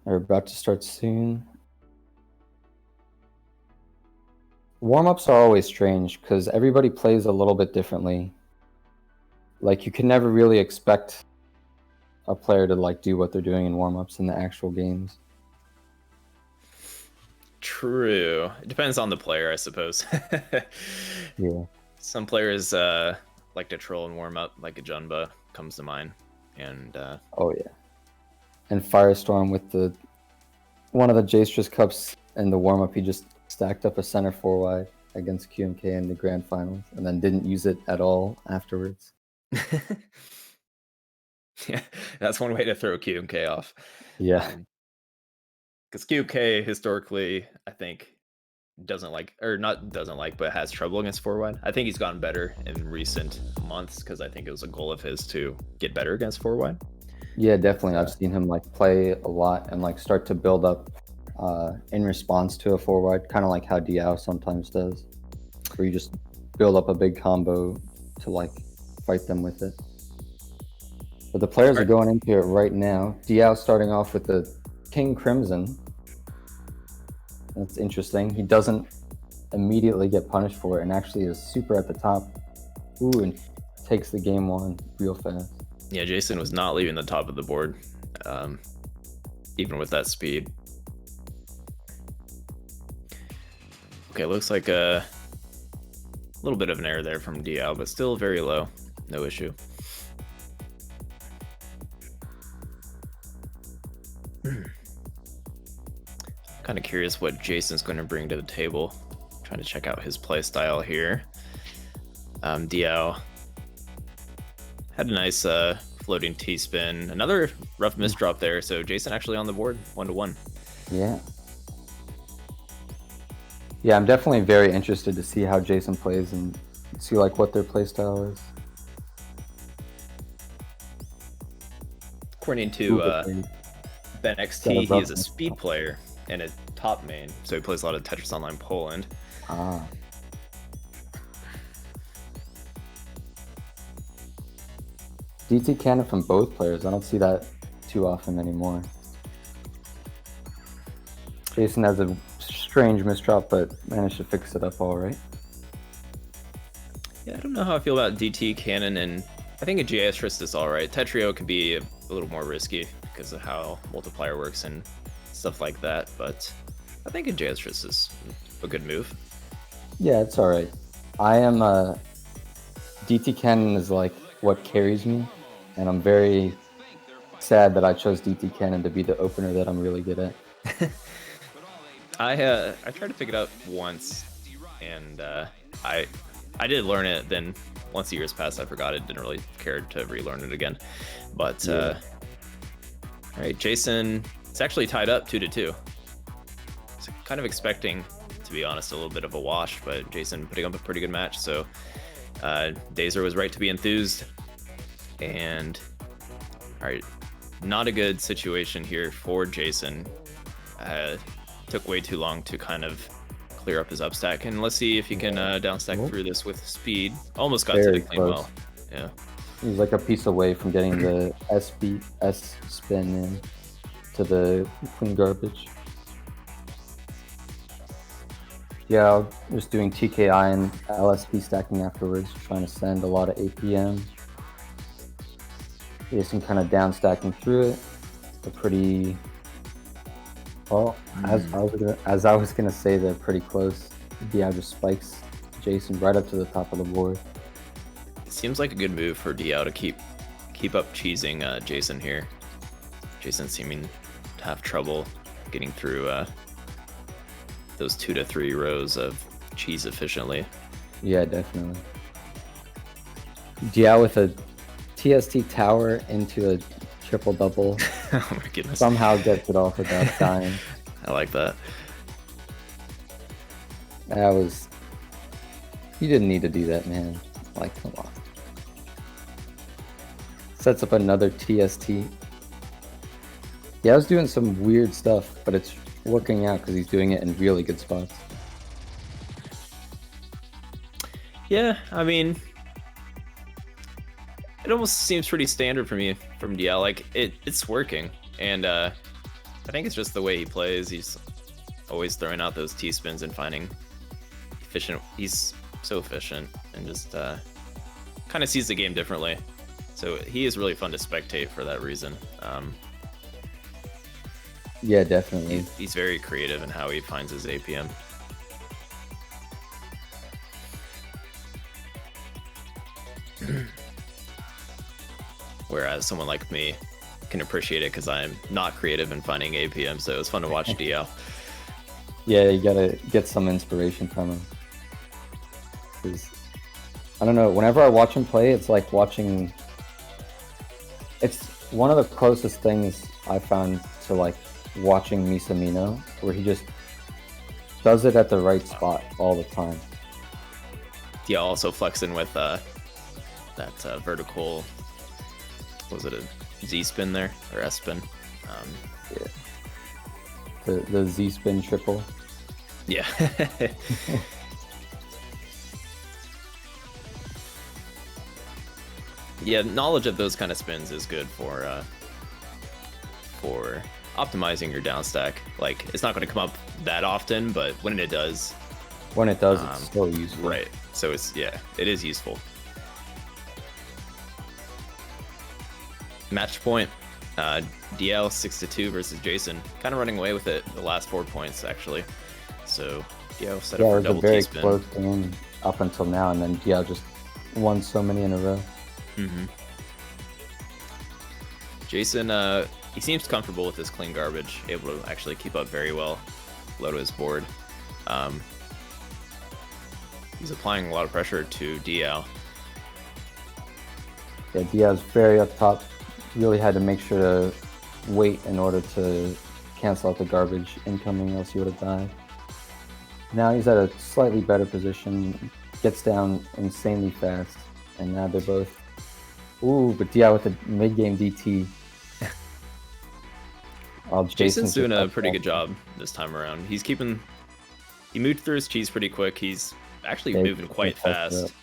Are about to start soon. Warm-ups are always strange because everybody plays a little bit differently. Like, you can never really expect a player to like do what they're doing in warm-ups in the actual games. True. It depends on the player, I suppose. Yeah. Some players like to troll and warm up, like a Junba comes to mind. And Oh yeah. And Firestorm with the one of the Jstris Cups in the warm-up, he just stacked up a center 4 wide against QMK in the grand finals and then didn't use it at all afterwards. yeah, that's one way to throw QMK off. Yeah. Because QMK historically, I think, doesn't like, or not doesn't like, but has trouble against 4 wide. I think he's gotten better in recent months because I think it was a goal of his to get better against 4 wide. Yeah, definitely. I've seen him like play a lot and like start to build up in response to a 4 wide, kind of like how Diao sometimes does, where you just build up a big combo to like fight them with it. But the players are going into it right now. Diao starting off with the King Crimson. That's interesting. He doesn't immediately get punished for it and actually is super at the top. Ooh, and takes the game one real fast. Yeah, Jason was not leaving the top of the board, even with that speed. Okay, looks like a little bit of an error there from Diao, but still very low. No issue. Kind of curious what Jason's going to bring to the table. Trying to check out his play style here. Diao had a nice floating T-spin. Another rough misdrop there, so Jason actually on the board, 1-1. Yeah. Yeah, I'm definitely very interested to see how Jason plays and see like what their play style is. According to Ben XT, he is a speed player and a top main, so he plays a lot of Tetris Online Poland. Ah. DT cannon from both players. I don't see that too often anymore. Jason has a strange misdrop, but managed to fix it up all right. Yeah, I don't know how I feel about DT cannon, and I think a Jstris is all right. Tetrio can be a little more risky because of how multiplier works and stuff like that, but I think a Jstris is a good move. Yeah, it's all right. I am DT cannon is like what carries me, and I'm very sad that I chose DT cannon to be the opener that I'm really good at. I tried to pick it up once, and I did learn it. Then once the years passed, I forgot it. Didn't really care to relearn it again. But all right, Jason. It's actually tied up 2-2. So kind of expecting, to be honest, a little bit of a wash, but Jason putting up a pretty good match. So Dazer was right to be enthused, and all right, not a good situation here for Jason. Took way too long to kind of clear up his upstack, and let's see if he can downstack through this with speed. Almost got Very to the clean well. Yeah, he's like a piece away from getting the S spin in to the clean garbage. Yeah, just doing TKI and LSP stacking afterwards, trying to send a lot of APM. Jason kind of down stacking through it. A pretty well, as I was gonna say, they're pretty close. Diao just spikes Jason right up to the top of the board. it seems like a good move for Diao to keep up cheesing Jason here. Jason seeming to have trouble getting through those 2 to 3 rows of cheese efficiently. Yeah, definitely. Diao with a TST tower into a triple double. Oh my goodness. Somehow gets it off without dying. I like that. That was... You didn't need to do that, man. Like, come on. Sets up another TST. Yeah, I was doing some weird stuff, but it's working out because he's doing it in really good spots. Yeah, I mean, it almost seems pretty standard for me from DL. Like it's working, and I think it's just the way he plays. He's always throwing out those T-spins and finding efficient. He's so efficient and just kind of sees the game differently. So he is really fun to spectate for that reason. Yeah, definitely. He's very creative in how he finds his APM. Whereas someone like me can appreciate it because I'm not creative in finding APM, so it was fun to watch Diao. Yeah, you gotta get some inspiration from him. 'Cause, I don't know, whenever I watch him play, it's like watching... It's one of the closest things I found to like watching Misamino, where he just does it at the right spot all the time. Diao also flexing with that vertical... Was it a Z spin there or S spin? Yeah. The Z spin triple. Yeah. Yeah, knowledge of those kind of spins is good for optimizing your down stack. Like, it's not going to come up that often, but when it does, it's so useful. Right. So it's, yeah, it is useful. Match point. Diao 6-2 versus Jason. Kind of running away with it the last 4 points, actually. So Diao set up for double T-spin. Yeah, it was a very T-spin. close game up until now, and then Diao just won so many in a row. Mm-hmm. Jason, he seems comfortable with this clean garbage, able to actually keep up very well, low to his board. He's applying a lot of pressure to Diao. Yeah, Diao's very up top. Really had to make sure to wait in order to cancel out the garbage incoming, else he would have died. Now he's at a slightly better position, gets down insanely fast, and now they're both... Ooh, but Diao with a mid-game DT. Jason's doing a pretty good job this time around. He's keeping... He moved through his cheese pretty quick. He's actually moving quite fast.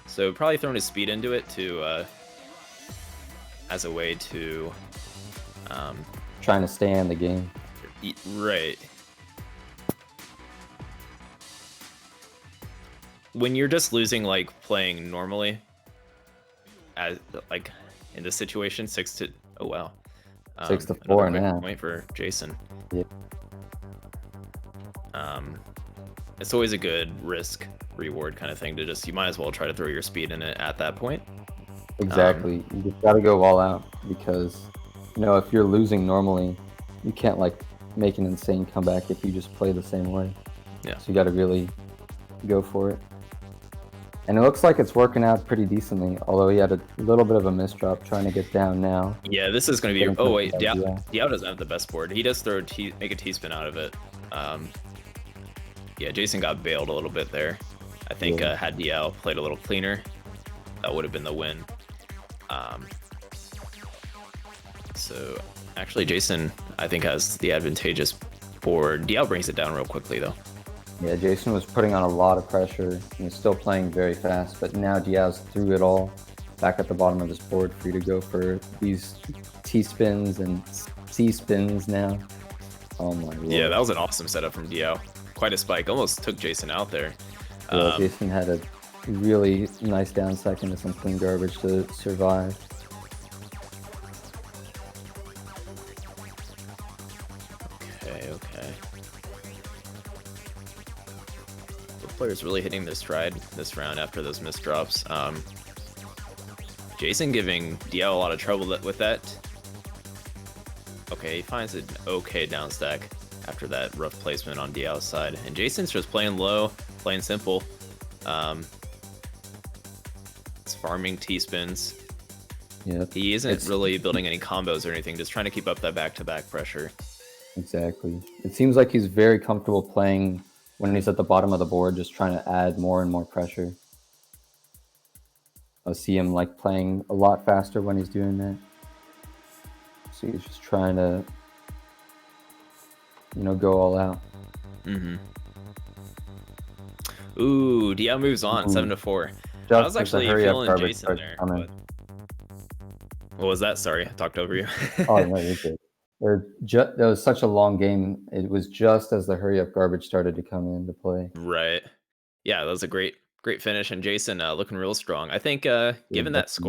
So probably throwing his speed into it to... as a way to... trying to stay in the game. Right. When you're just losing, like, playing normally, as like in this situation, 6-... Oh wow. 6-4 now. Point for Jason. Yeah. It's always a good risk reward kind of thing to just, you might as well try to throw your speed in it at that point. Exactly. You just gotta go all out, because, you know, if you're losing normally, you can't like make an insane comeback if you just play the same way. Yeah. So you gotta really go for it. And it looks like it's working out pretty decently, although he had a little bit of a misdrop trying to get down now. Yeah, this is going to be... Oh, wait, Diao doesn't have the best board. He does throw make a T-spin out of it. Yeah, Jason got bailed a little bit there. I think had Diao played a little cleaner, that would have been the win. So, actually, Jason, I think, has the advantageous board. Diao brings it down real quickly, though. Yeah, Jason was putting on a lot of pressure. He was still playing very fast, but now Diao's through it all, back at the bottom of his board, free to go for these T-spins and C-spins now. Oh my lord. Yeah, that was an awesome setup from Diao. Quite a spike. Almost took Jason out there. Yeah, Jason had a really nice down second to some clean garbage to survive. Okay. Players really hitting their stride this round after those misdrops. Jason giving Diao a lot of trouble with that. Okay, he finds an okay down stack after that rough placement on Diao's side. And Jason's just playing low, playing simple. It's farming T-spins. Yeah, he isn't really building any combos or anything, just trying to keep up that back-to-back pressure. Exactly. It seems like he's very comfortable playing when he's at the bottom of the board, just trying to add more and more pressure. I see him like playing a lot faster when he's doing that. So he's just trying to, you know, go all out. Mm-hmm. Ooh, Diao moves on, 7-4. I was actually feeling Jason there. But... What was that? Sorry, I talked over you. Oh, no, you're good. That was such a long game. It was just as the hurry up garbage started to come into play. Right. Yeah, that was a great finish, and Jason looking real strong. I think given that That's score.